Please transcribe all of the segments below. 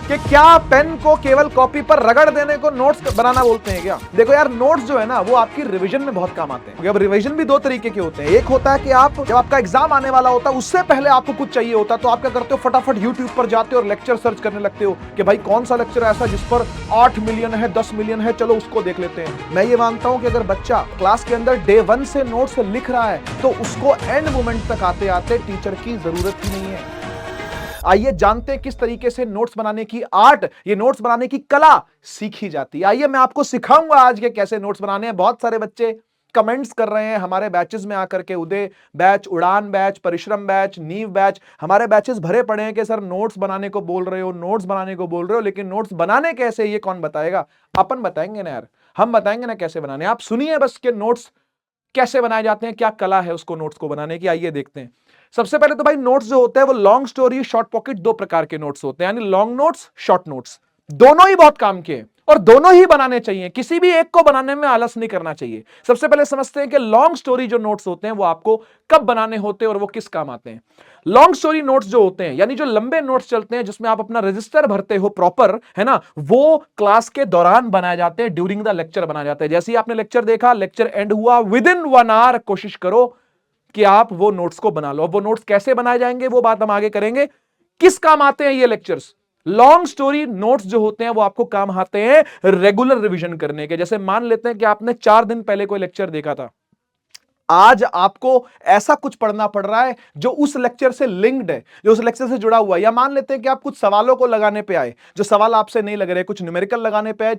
कि क्या पेन को केवल कॉपी पर रगड़ देने को नोट्स बनाना बोलते हैं क्या? देखो यार, नोट्स जो है ना वो आपकी रिवीजन में बहुत काम आते हैं। अब रिवीजन भी दो तरीके के होते हैं। एक होता है कि आप जब आपका एग्जाम आने वाला होता है उससे पहले आपको कुछ चाहिए होता है, तो आप क्या करते हो, फटाफट यूट्यूब पर जाते हो और लेक्चर सर्च करने लगते हो कि भाई कौन सा लेक्चर ऐसा जिस पर 8 मिलियन है, 10 मिलियन है, चलो उसको देख लेते हैं। मैं ये मानता हूं कि अगर बच्चा क्लास के अंदर डे 1 से नोट्स लिख रहा है तो उसको एंड मोमेंट तक आते आते टीचर की जरूरत ही नहीं है। आइए जानते हैं किस तरीके से नोट्स बनाने की आर्ट, ये नोट्स बनाने की कला सीखी जाती है। आइए मैं आपको सिखाऊंगा आज के कैसे नोट्स बनाने हैं। बहुत सारे बच्चे कमेंट्स कर रहे हैं हमारे बैचेस में आकर के, उदय बैच, उड़ान बैच, परिश्रम बैच, नींव बैच, हमारे बैचेस भरे पड़े हैं कि सर नोट्स बनाने को बोल रहे हो, नोट्स बनाने को बोल रहे हो, लेकिन नोट्स बनाने कैसे ये कौन बताएगा? अपन बताएंगे ना यार, हम बताएंगे ना कैसे बनाने। आप सुनिए बस कि नोट्स कैसे बनाए जाते हैं, क्या कला है उसको नोट्स को बनाने की। आइए देखते हैं। सबसे पहले तो भाई नोट्स जो होते हैं वो लॉन्ग स्टोरी, शॉर्ट पॉकेट, दो प्रकार के नोट्स होते हैं, यानी लॉन्ग नोट्स, शॉर्ट नोट्स। दोनों ही बहुत काम के और दोनों ही बनाने चाहिए, किसी भी एक को बनाने में आलस नहीं करना चाहिए। सबसे पहले समझते हैं कि लॉन्ग स्टोरी जो नोट्स होते हैं वो आपको कब बनाने होते हैं और वो किस काम आते हैं। लॉन्ग स्टोरी नोट्स जो होते हैं, यानी जो लंबे नोट्स चलते हैं जिसमें आप अपना रजिस्टर भरते हो प्रॉपर, है ना, वो क्लास के दौरान बनाए जाते हैं, ड्यूरिंग द लेक्चर बनाए जाते हैं। जैसे ही आपने लेक्चर देखा, लेक्चर एंड हुआ, विद इन 1 आवर कोशिश करो कि आप वो नोट्स को बना लो। वो नोट्स कैसे बनाए जाएंगे वो बात हम आगे करेंगे। किस काम आते हैं ये लेक्चर्स? लॉन्ग स्टोरी नोट्स जो होते हैं वो आपको काम आते हैं रेगुलर रिवीजन करने के। जैसे मान लेते हैं कि आपने 4 दिन पहले कोई लेक्चर देखा था, आज आपको ऐसा कुछ पढ़ना पड़ रहा है जो उस लेक्चर से लिंक्ड है, जो उस लेक्चर से जुड़ा हुआ है। या मान लेते हैं कि आप कुछ सवालों को लगाने पे आए, जो सवाल आपसे नहीं लग रहे, कुछ न्यूमेरिकल लगाने पे आए,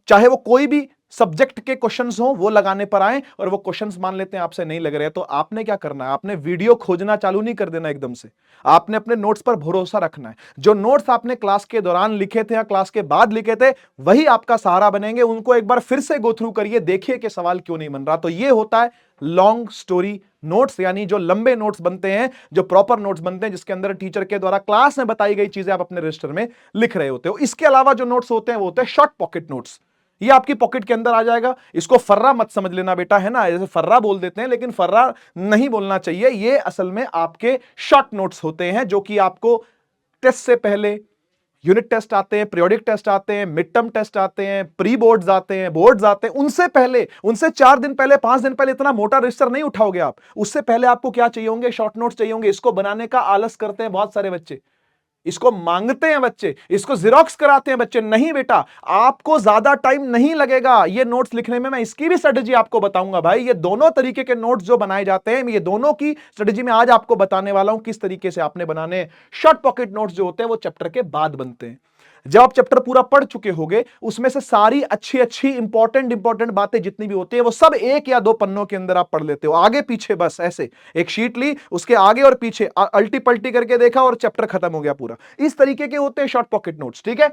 चाहे वो कोई भी सब्जेक्ट के क्वेश्चंस हो वो लगाने पर आए, और वो क्वेश्चंस मान लेते हैं आपसे नहीं लग रहे, तो आपने क्या करना है, आपने वीडियो खोजना चालू नहीं कर देना एकदम से। आपने अपने नोट्स पर भरोसा रखना है। जो नोट्स आपने क्लास के दौरान लिखे थे या क्लास के बाद लिखे थे वही आपका सहारा बनेंगे। उनको एक बार फिर से गो थ्रू करिए, देखिए कि सवाल क्यों नहीं बन रहा। तो ये होता है लॉन्ग स्टोरी नोट्स, यानी जो लंबे नोट्स बनते हैं, जो प्रॉपर नोट्स बनते हैं, जिसके अंदर टीचर के द्वारा क्लास में बताई गई चीजें आप अपने रजिस्टर में लिख रहे होते हो। इसके अलावा जो नोट्स होते हैं वो होते हैं शॉर्ट पॉकेट नोट्स। ये आपकी पॉकेट के अंदर आ जाएगा। इसको फर्रा मत समझ लेना बेटा, है ना, जैसे फर्रा बोल देते हैं, लेकिन फर्रा नहीं बोलना चाहिए। ये असल में आपके शॉर्ट नोट्स होते हैं जो कि आपको टेस्ट से पहले, यूनिट टेस्ट आते हैं, पीरियोडिक टेस्ट आते हैं, मिड टर्म टेस्ट आते हैं, प्री बोर्ड्स आते हैं, बोर्ड्स आते हैं, उनसे पहले, उनसे 4 दिन पहले, 5 दिन पहले इतना मोटा रजिस्टर नहीं उठाओगे आप। उससे पहले आपको क्या चाहिए होंगे? शॉर्ट नोट्स चाहिए होंगे। इसको बनाने का आलस करते हैं बहुत सारे बच्चे, इसको मांगते हैं बच्चे, इसको जिरोक्स कराते हैं बच्चे। नहीं बेटा, आपको ज्यादा टाइम नहीं लगेगा ये नोट्स लिखने में। मैं इसकी भी स्ट्रेटेजी आपको बताऊंगा भाई। ये दोनों तरीके के नोट्स जो बनाए जाते हैं, ये दोनों की स्ट्रेटेजी मैं आज आपको बताने वाला हूं किस तरीके से आपने बनाने हैं। शॉर्ट पॉकेट नोट्स जो होते हैं वो चैप्टर के बाद बनते हैं। जब आप चैप्टर पूरा पढ़ चुके होगे, उसमें से सारी अच्छी अच्छी इंपॉर्टेंट बातें जितनी भी होती है वो सब 1 या 2 पन्नों के अंदर आप पढ़ लेते हो, आगे पीछे बस ऐसे एक शीट ली, उसके आगे और पीछे अल्टी पल्टी करके देखा और चैप्टर खत्म हो गया पूरा। इस तरीके के होते हैं शॉर्ट पॉकेट नोट्स, ठीक है।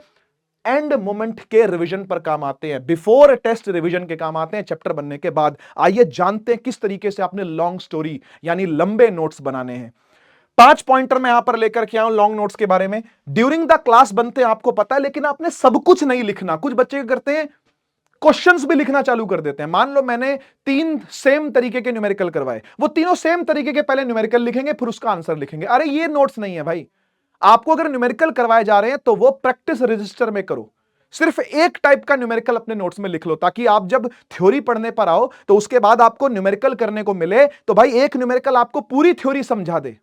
एंड मोमेंट के रिवीजन पर काम आते हैं, बिफोर टेस्ट रिवीजन के काम आते हैं चैप्टर बनने के बाद। आइए जानते हैं किस तरीके से आपने लॉन्ग स्टोरी यानी लंबे नोट्स बनाने हैं। 5 पॉइंटर मैं यहां पर लेकर के आया हूं लॉन्ग नोट्स के बारे में। ड्यूरिंग द क्लास बनते हैं, आपको पता है, लेकिन आपने सब कुछ नहीं लिखना। कुछ बच्चे क्या करते हैं, क्वेश्चंस भी लिखना चालू कर देते हैं। मान लो मैंने 3 सेम तरीके के न्यूमेरिकल करवाए, वो तीनों सेम तरीके के पहले न्यूमेरिकल लिखेंगे फिर उसका आंसर लिखेंगे। अरे ये नोट्स नहीं है भाई। आपको अगर न्यूमेरिकल करवाए जा रहे हैं तो वो प्रैक्टिस रजिस्टर में करो। सिर्फ एक टाइप का न्यूमेरिकल अपने नोट्स में लिख लो, ताकि आप जब थ्योरी पढ़ने पर आओ तो उसके बाद आपको न्यूमेरिकल करने को मिले तो भाई एक न्यूमेरिकल आपको पूरी थ्योरी समझा दे।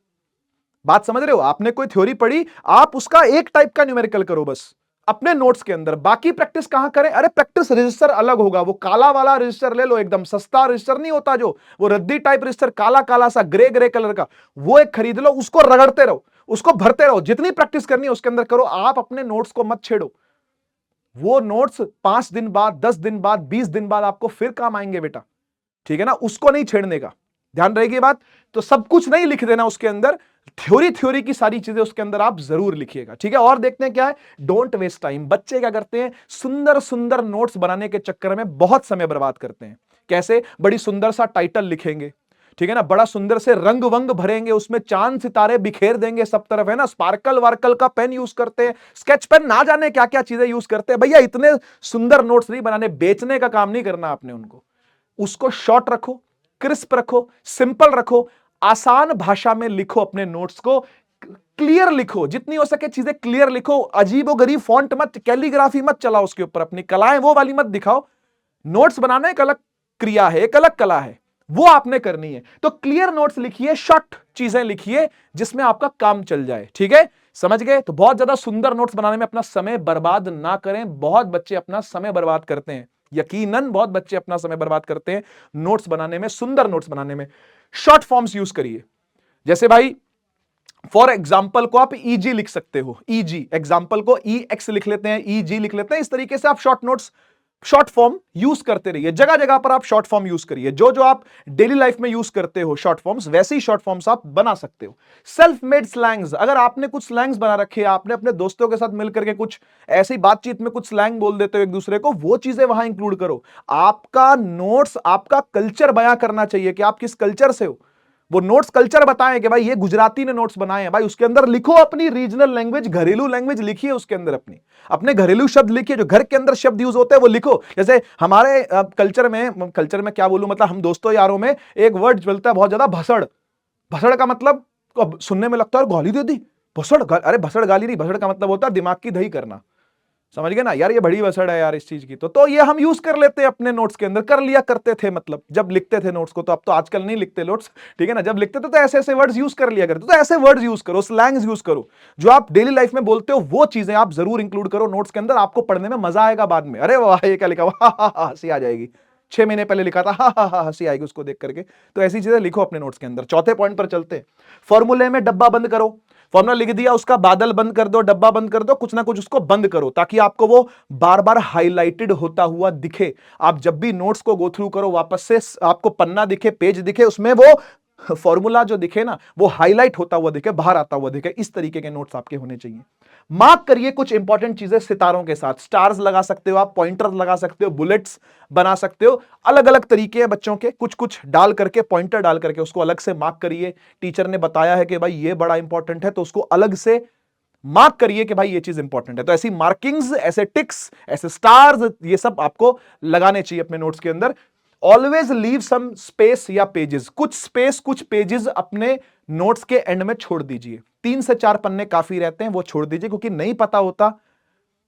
बात समझ रहे हो? आपने कोई थ्योरी पढ़ी, आप उसका एक टाइप का न्यूमेरिकल करो बस अपने नोट्स के अंदर। बाकी प्रैक्टिस कहां करें? अरे प्रैक्टिस रजिस्टर अलग होगा। वो काला वाला रजिस्टर ले लो, एकदम सस्ता रजिस्टर नहीं होता जो, वो रद्दी टाइप रजिस्टर, काला काला सा ग्रे ग्रे कलर का, वो एक खरीद लो। उसको रगड़ते रहो, उसको भरते रहो, जितनी प्रैक्टिस करनी है उसके अंदर करो। आप अपने नोट्स को मत छेड़ो। वो नोट्स 5 दिन बाद, 10 दिन बाद, 20 दिन बाद आपको फिर काम आएंगे बेटा, ठीक है ना। उसको नहीं छेड़ने का, ध्यान रहेगी बात। तो सब कुछ नहीं लिख देना उसके अंदर, थ्योरी की सारी चीजें उसके अंदर आप जरूर लिखिएगा, ठीक है। और देखते हैं क्या है, डोंट वेस्ट टाइम। बच्चे क्या करते हैं, सुंदर सुंदर नोट्स बनाने के चक्कर में बहुत समय बर्बाद करते हैं। कैसे? बड़ी सुंदर सा टाइटल लिखेंगे, ठीक है ना, बड़ा सुंदर से रंग वंग भरेंगे, उसमें चांद सितारे बिखेर देंगे सब तरफ, है ना, स्पार्कल वार्कल का पेन यूज करते हैं, स्केच पेन, ना जाने क्या क्या चीजें यूज करते हैं। भैया इतने सुंदर नोट्स नहीं बनाने, बेचने का काम नहीं करना आपने उनको। उसको शॉर्ट रखो, क्रिस्प रखो, सिंपल रखो, आसान भाषा में लिखो अपने नोट्स को। क्लियर लिखो, जितनी हो सके चीजें क्लियर लिखो, अजीबोगरीब फॉन्ट मत, कैलीग्राफी मत चलाओ उसके ऊपर, अपनी कलाएं वो वाली मत दिखाओ। नोट्स बनाना एक अलग क्रिया है, एक अलग कला है, वो आपने करनी है। तो क्लियर नोट्स लिखिए, शॉर्ट चीजें लिखिए जिसमें आपका काम चल जाए। ठीक है, समझ गए? तो बहुत ज्यादा सुंदर नोट्स बनाने में अपना समय बर्बाद ना करें। बहुत बच्चे अपना समय बर्बाद करते हैं, यकीनन बहुत बच्चे अपना समय बर्बाद करते हैं नोट्स बनाने में, सुंदर नोट्स बनाने में। शॉर्ट फॉर्म्स यूज करिए, जैसे भाई फॉर एग्जाम्पल को आप ईजी लिख सकते हो, ईजी एग्जाम्पल को ई एक्स लिख लेते हैं, ईजी लिख लेते हैं। इस तरीके से आप short notes, short form use करते रहिए, जगह जगह पर आप शॉर्ट फॉर्म यूज करिए। जो जो आप डेली लाइफ में यूज करते हो शॉर्ट फॉर्म्स, वैसे ही शॉर्ट फॉर्म्स आप बना सकते हो। सेल्फ मेड स्लैंग्स, अगर आपने कुछ स्लैंग्स बना रखे हैं, आपने अपने दोस्तों के साथ मिलकर के कुछ ऐसी बातचीत में कुछ स्लैंग बोल देते हो एक दूसरे को, वो चीजें वहां इंक्लूड करो। आपका नोट्स आपका कल्चर बयां करना चाहिए कि आप किस कल्चर से हो। वो नोट्स कल्चर बताएं कि भाई ये गुजराती ने नोट्स बनाए हैं, भाई उसके अंदर लिखो अपनी रीजनल लैंग्वेज, घरेलू लैंग्वेज लिखिए उसके अंदर, अपने घरेलू शब्द लिखिए, जो घर के अंदर शब्द यूज होते हैं वो लिखो। जैसे हमारे कल्चर में क्या बोलूं, मतलब हम दोस्तों यारों में एक वर्ड चलता है बहुत ज्यादा, भसड़। भसड़ का मतलब सुनने में लगता है गाली दे दी, भसड़। अरे भसड़ गाली नहीं, भसड़ का मतलब होता है दिमाग की दही करना। समझ गए ना यार, ये बड़ी वसड़ है यार इस चीज की। तो ये हम यूज कर लेते हैं अपने नोट्स के अंदर, कर लिया करते थे, मतलब जब लिखते थे नोट्स को। तो अब तो आजकल नहीं लिखते नोट्स, ठीक है ना। जब लिखते थे तो ऐसे ऐसे वर्ड्स यूज कर लिया करते। तो ऐसे वर्ड्स यूज करो, स्लैंग्स यूज करो, जो आप डेली लाइफ में बोलते हो वो चीजें आप जरूर इंक्लूड करो नोट्स के अंदर। आपको पढ़ने में मजा आएगा बाद में। अरे वाह ये क्या लिखा हुआ, हंसी आ जाएगी। 6 महीने पहले लिखा था, हा हंसी आएगी उसको देख करके। तो ऐसी चीजें लिखो अपने नोट्स के अंदर। चौथे पॉइंट पर चलते हैं, फॉर्मूले में डब्बा बंद करो। फॉर्मूला लिख दिया, उसका बादल बंद कर दो, डब्बा बंद कर दो, कुछ ना कुछ उसको बंद करो, ताकि आपको वो बार बार हाईलाइटेड होता हुआ दिखे। आप जब भी नोट्स को गो थ्रू करो, वापस से आपको पन्ना दिखे, पेज दिखे, उसमें वो फॉर्मूला जो दिखे ना, वो हाईलाइट होता हुआ दिखे, बाहर आता हुआ दिखे। इस तरीके के नोट्स आपके होने चाहिए। मार्क करिए कुछ इंपॉर्टेंट चीजें सितारों के साथ, स्टार्स लगा सकते हो आप, पॉइंटर्स लगा सकते हो, बुलेट्स बना सकते हो। अलग अलग तरीके हैं बच्चों के, कुछ कुछ डाल करके, पॉइंटर डाल करके उसको अलग से मार्क करिए। टीचर ने बताया है कि भाई ये बड़ा इंपॉर्टेंट है, तो उसको अलग से मार्क करिए कि भाई ये चीज इंपॉर्टेंट है। तो ऐसी मार्किंग्स, ऐसे टिक्स, ऐसे स्टार्स, ये सब आपको लगाने चाहिए अपने नोट्स के अंदर। ऑलवेज लीव सम स्पेस या पेजेस, कुछ स्पेस कुछ पेजेस अपने नोट्स के एंड में छोड़ दीजिए। 3 से 4 पन्ने काफी रहते हैं, वो छोड़ दीजिए, क्योंकि नहीं पता होता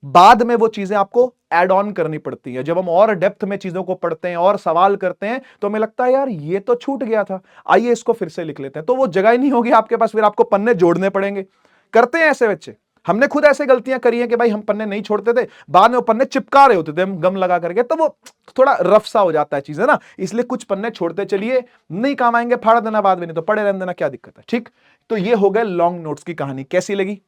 बाद में वो चीजें आपको ऐड ऑन करनी पड़ती है। जब हम और डेप्थ में चीजों को पढ़ते हैं और सवाल करते हैं, तो हमें लगता है यार ये तो छूट गया था, आइए इसको फिर से लिख लेते हैं। तो वो जगह ही नहीं होगी आपके पास, फिर आपको पन्ने जोड़ने पड़ेंगे। करते हैं ऐसे बच्चे, हमने खुद ऐसे गलतियां करी हैं कि भाई हम पन्ने नहीं छोड़ते थे, बाद में वो पन्ने चिपका रहे होते थे हम गम लगा करके, तो वो थोड़ा रफ सा हो जाता है चीज, है ना। इसलिए कुछ पन्ने छोड़ते चलिए, नहीं काम आएंगे फाड़ देना बाद में, नहीं तो पड़े रहने देना, क्या दिक्कत है। ठीक, तो ये हो गए लॉन्ग नोट्स की कहानी। कैसी लगी,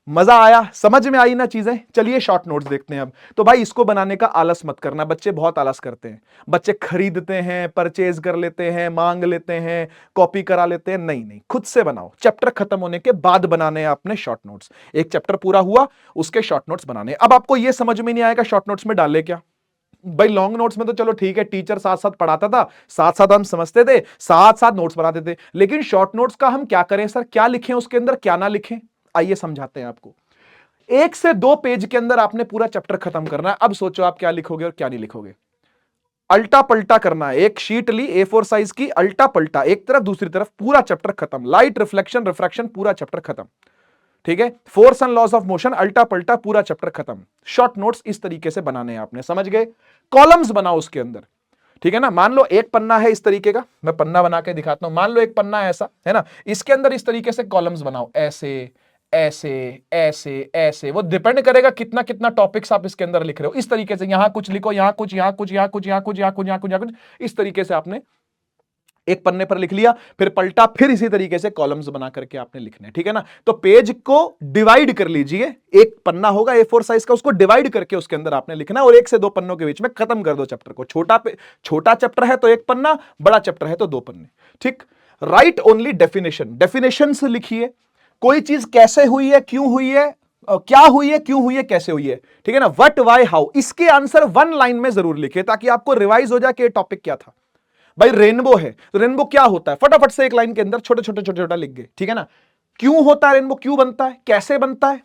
मजा आया, समझ में आई ना चीजें। चलिए शॉर्ट नोट्स देखते हैं अब। तो भाई इसको बनाने का आलस मत करना, बच्चे बहुत आलस करते हैं। बच्चे खरीदते हैं, परचेज कर लेते हैं, मांग लेते हैं, कॉपी करा लेते हैं। नहीं नहीं, खुद से बनाओ। चैप्टर खत्म होने के बाद बनाने हैं अपने शॉर्ट नोट्स। एक चैप्टर पूरा हुआ, उसके शॉर्ट नोट्स बनाने। अब आपको यह समझ में नहीं आएगा शॉर्ट नोट्स में डाले क्या। भाई लॉन्ग नोट्स में तो चलो ठीक है, टीचर साथ साथ पढ़ाता था, साथ साथ हम समझते थे, साथ साथ नोट्स बनाते थे। लेकिन शॉर्ट नोट्स का हम क्या करें सर, क्या लिखें उसके अंदर, क्या ना लिखें, आइए समझाते हैं आपको। 1 से 2 पेज के अंदर आपने पूरा चैप्टर खत्म करना है। अब सोचो आप क्या लिखोगे और क्या नहीं लिखोगे। अल्टा पल्टा करना है, एक शीट ली A4 साइज की, अल्टा पल्टा, एक तरफ दूसरी तरफ, पूरा चैप्टर खत्म। लाइट, रिफ्लेक्शन, रिफ्रैक्शन, पूरा चैप्टर खत्म। ठीक है, force and laws of motion, अल्टा पल्टा, पूरा चैप्टर खत्म। शॉर्ट नोट्स इस तरीके से बनाने हैं आपने, समझ गए। कॉलम्स बनाओ उसके अंदर, ठीक है ना। मान लो एक पन्ना है इस तरीके का, मैं पन्ना बना के दिखाता हूं। मान लो एक पन्ना ऐसा है ना, इसके अंदर इस तरीके से कॉलम्स बनाओ, ऐसे ऐसे ऐसे ऐसे। वो डिपेंड करेगा कितना कितना टॉपिक्स आप इसके अंदर लिख रहे हो। इस तरीके से यहां कुछ लिखो, यहां कुछ, यहां कुछ, यहां कुछ, यहां कुछ, यहां कुछ, यहां कुछ, यहां कुछ। इस तरीके से आपने एक पन्ने पर लिख लिया, फिर पलटा, फिर इसी तरीके से कॉलम्स बना करके आपने लिखने, ठीक है ना। तो पेज को डिवाइड कर लीजिए, एक पन्ना होगा A4 साइज का, उसको डिवाइड करके उसके अंदर आपने लिखना है, और 1 से 2 पन्नों के बीच में खत्म कर दो चैप्टर को। छोटा चैप्टर है तो 1 पन्ना, बड़ा चैप्टर है तो 2 पन्ने। ठीक, राइट ओनली डेफिनेशन, डेफिनेशंस लिखिए। कोई चीज कैसे हुई है, क्यों हुई है, क्या हुई है, क्यों हुई है, कैसे हुई है, ठीक है ना। व्हाट, व्हाई, हाउ, इसके आंसर 1 लाइन में जरूर लिखिए, ताकि आपको रिवाइज हो जाए कि टॉपिक क्या था। भाई रेनबो है तो रेनबो क्या होता है, फटाफट से 1 लाइन के अंदर छोटे छोटे छोटे छोटा लिख गए, ठीक है ना। क्यों होता है रेनबो, क्यों बनता है, कैसे बनता है,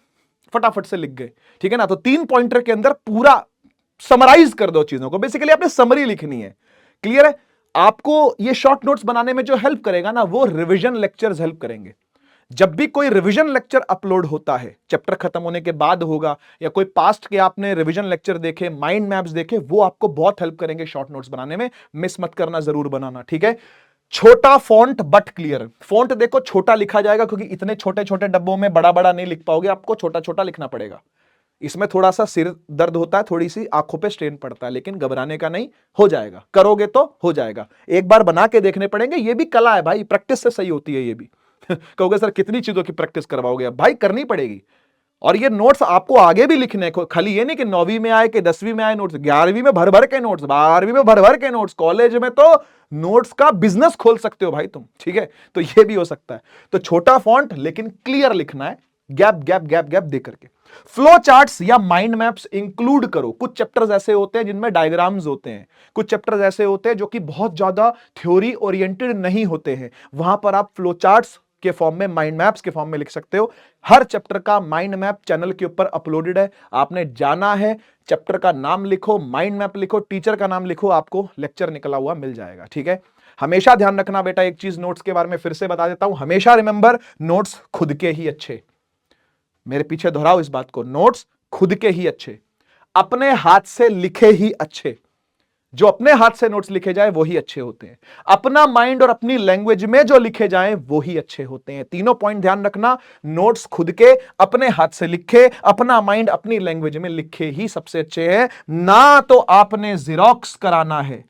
फटाफट से लिख गए, ठीक है ना। तो 3 पॉइंटर के अंदर पूरा समराइज कर दो चीजों को। बेसिकली आपने समरी लिखनी है, क्लियर है। आपको ये शॉर्ट नोट्स बनाने में जो हेल्प करेगा ना, वो रिवीजन लेक्चर्स हेल्प करेंगे। जब भी कोई रिवीजन लेक्चर अपलोड होता है, चैप्टर खत्म होने के बाद होगा, या कोई पास्ट के आपने रिवीजन लेक्चर देखे, माइंड मैप्स देखे, वो आपको बहुत हेल्प करेंगे शॉर्ट नोट्स बनाने में। मिस मत करना, जरूर बनाना, ठीक है। छोटा फॉन्ट बट क्लियर। फॉन्ट देखो छोटा लिखा जाएगा क्योंकि इतने छोटे छोटे डब्बों में बड़ा बड़ा नहीं लिख पाओगे, आपको छोटा छोटा लिखना पड़ेगा। इसमें थोड़ा सा सिर दर्द होता है, थोड़ी सी आंखों पे स्ट्रेन पड़ता है, लेकिन घबराने का नहीं, हो जाएगा, करोगे तो हो जाएगा। एक बार बना के देखने पड़ेंगे, ये भी कला है भाई, प्रैक्टिस से सही होती है ये भी। कहोगे सर कितनी चीजों की प्रैक्टिस करवाओगे? भाई करनी पड़ेगी। और ये नोट्स आपको आगे भी लिखने को, खाली ये नहीं कि 9वीं में आए कि 10वीं में आए नोट्स, 11वीं में भर भर के नोट्स, 12वीं में भर भर के नोट्स, कॉलेज में तो नोट्स का बिजनेस खोल सकते हो भाई तुम, ठीक है। तो ये भी हो सकता है। तो छोटा फॉन्ट लेकिन क्लियर लिखना है, गैप गैप गैप गैप दे करके। फ्लो चार्ट्स या माइंड मैप्स इंक्लूड करो। कुछ चैप्टर्स ऐसे होते हैं जिनमें डायग्राम्स होते हैं, कुछ चैप्टर्स ऐसे होते हैं जो कि बहुत ज्यादा थ्योरी ओरिएंटेड नहीं होते हैं, वहां पर आप फ्लो चार्ट्स के फॉर्म में, माइंड मैप्स के फॉर्म में लिख सकते हो। हर चैप्टर का माइंड मैप चैनल के ऊपर अपलोडेड है, आपने जाना है, चैप्टर का नाम लिखो, माइंड मैप लिखो, टीचर का नाम लिखो, आपको लेक्चर निकला हुआ मिल जाएगा, ठीक है। हमेशा ध्यान रखना बेटा, एक चीज नोट्स के बारे में फिर से बता देता हूं, हमेशा रिमेंबर, नोट्स खुद के ही अच्छे। मेरे पीछे दोहराओ इस बात को, नोट्स खुद के ही अच्छे, अपने हाथ से लिखे ही अच्छे। जो अपने हाथ से नोट्स लिखे जाए वो ही अच्छे होते हैं, अपना माइंड और अपनी लैंग्वेज में जो लिखे जाए वो ही अच्छे होते हैं। तीनों पॉइंट ध्यान रखना, नोट्स खुद के, अपने हाथ से लिखे, अपना माइंड अपनी लैंग्वेज में लिखे ही सबसे अच्छे हैं। ना तो आपने जिरोक्स कराना है,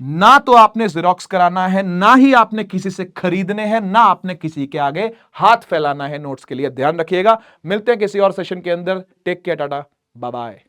ना तो आपने जिरोक्स कराना है, ना ही आपने किसी से खरीदने हैं, ना आपने किसी के आगे हाथ फैलाना है नोट्स के लिए। ध्यान रखिएगा। मिलते हैं किसी और सेशन के अंदर। Take care, tata, bye bye.